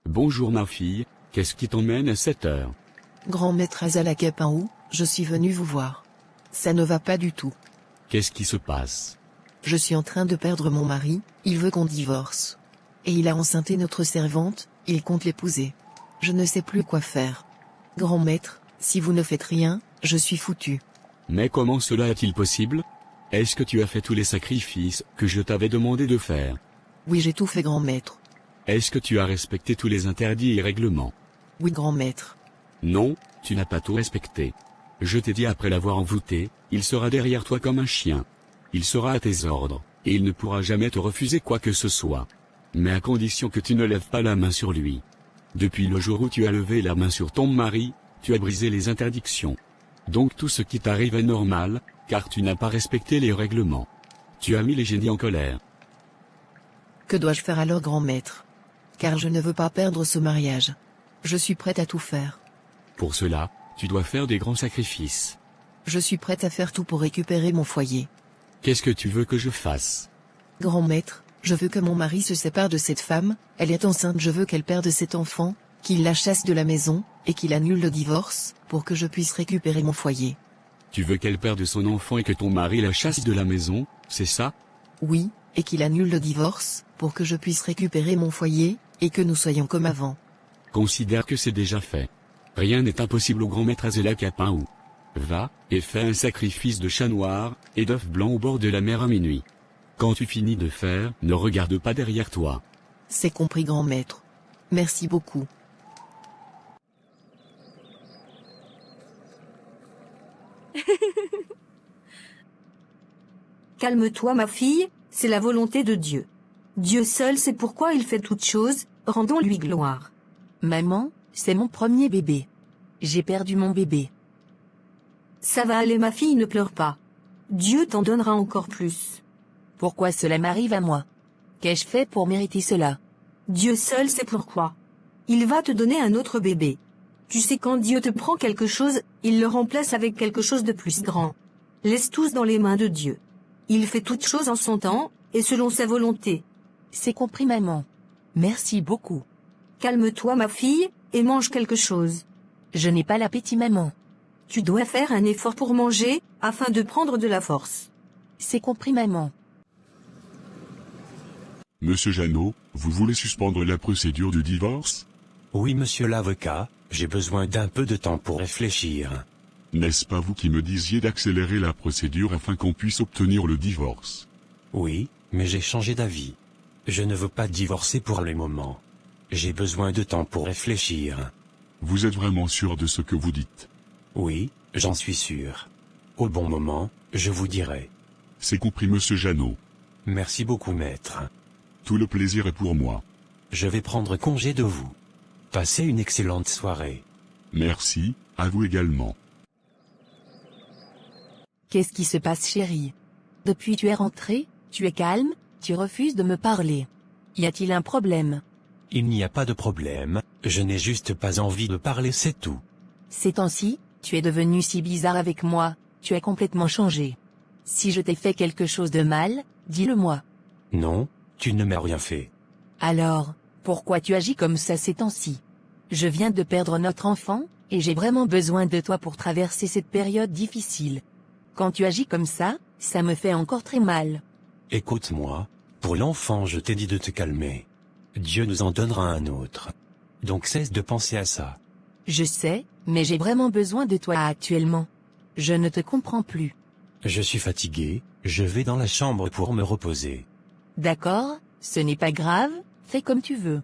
Bonjour ma fille, qu'est-ce qui t'emmène à cette heure? Grand maître Azalakapaou, je suis venu vous voir. Ça ne va pas du tout. Qu'est-ce qui se passe? Je suis en train de perdre mon mari, il veut qu'on divorce. Et il a enceinté notre servante, il compte l'épouser. Je ne sais plus quoi faire. Grand maître, si vous ne faites rien, je suis foutu. Mais comment cela est-il possible? Est-ce que tu as fait tous les sacrifices que je t'avais demandé de faire? Oui, j'ai tout fait, grand maître. Est-ce que tu as respecté tous les interdits et règlements? Oui, grand maître. Non, tu n'as pas tout respecté. Je t'ai dit après l'avoir envoûté, il sera derrière toi comme un chien. Il sera à tes ordres, et il ne pourra jamais te refuser quoi que ce soit. Mais à condition que tu ne lèves pas la main sur lui. Depuis le jour où tu as levé la main sur ton mari, tu as brisé les interdictions. Donc tout ce qui t'arrive est normal, car tu n'as pas respecté les règlements. Tu as mis les génies en colère. Que dois-je faire alors, grand maître? Car je ne veux pas perdre ce mariage. Je suis prête à tout faire. Pour cela, tu dois faire des grands sacrifices. Je suis prête à faire tout pour récupérer mon foyer. Qu'est-ce que tu veux que je fasse? Grand maître, je veux que mon mari se sépare de cette femme, elle est enceinte, je veux qu'elle perde cet enfant, qu'il la chasse de la maison, et qu'il annule le divorce, pour que je puisse récupérer mon foyer. Tu veux qu'elle perde son enfant et que ton mari la chasse de la maison, c'est ça? Oui, et qu'il annule le divorce, pour que je puisse récupérer mon foyer, et que nous soyons comme avant. Considère que c'est déjà fait. Rien n'est impossible au grand maître Azalakapaou. Va, et fais un sacrifice de chat noir, et d'œuf blanc au bord de la mer à minuit. Quand tu finis de faire, ne regarde pas derrière toi. C'est compris, grand maître. Merci beaucoup. Calme-toi ma fille, c'est la volonté de Dieu. Dieu seul sait pourquoi il fait toutes choses, rendons-lui gloire. Maman, c'est mon premier bébé. J'ai perdu mon bébé. Ça va aller ma fille, ne pleure pas. Dieu t'en donnera encore plus. Pourquoi cela m'arrive à moi? Qu'ai-je fait pour mériter cela? Dieu seul sait pourquoi. Il va te donner un autre bébé. Tu sais, quand Dieu te prend quelque chose, il le remplace avec quelque chose de plus grand. Laisse tous dans les mains de Dieu. Il fait toutes choses en son temps, et selon sa volonté. C'est compris, maman. Merci beaucoup. Calme-toi ma fille, et mange quelque chose. Je n'ai pas l'appétit, maman. Tu dois faire un effort pour manger, afin de prendre de la force. C'est compris, maman. Monsieur Jeannot, vous voulez suspendre la procédure du divorce? Oui, monsieur l'avocat, j'ai besoin d'un peu de temps pour réfléchir. N'est-ce pas vous qui me disiez d'accélérer la procédure afin qu'on puisse obtenir le divorce? Oui, mais j'ai changé d'avis. Je ne veux pas divorcer pour le moment. J'ai besoin de temps pour réfléchir. Vous êtes vraiment sûr de ce que vous dites? Oui, j'en suis sûr. Au bon moment, je vous dirai. C'est compris, monsieur Jeannot. Merci beaucoup, maître. Tout le plaisir est pour moi. Je vais prendre congé de vous. Passez une excellente soirée. Merci, à vous également. Qu'est-ce qui se passe, chérie? Depuis tu es rentrée, tu es calme, tu refuses de me parler. Y a-t-il un problème? Il n'y a pas de problème, je n'ai juste pas envie de parler, c'est tout. Ces temps-ci, tu es devenu si bizarre avec moi, tu as complètement changé. Si je t'ai fait quelque chose de mal, dis-le-moi. Non, tu ne m'as rien fait. Alors, pourquoi tu agis comme ça ces temps-ci? Je viens de perdre notre enfant, et j'ai vraiment besoin de toi pour traverser cette période difficile. Quand tu agis comme ça me fait encore très mal. Écoute-moi, pour l'enfant je t'ai dit de te calmer. Dieu nous en donnera un autre. Donc cesse de penser à ça. Je sais, mais j'ai vraiment besoin de toi actuellement. Je ne te comprends plus. Je suis fatigué, je vais dans la chambre pour me reposer. D'accord, ce n'est pas grave, fais comme tu veux.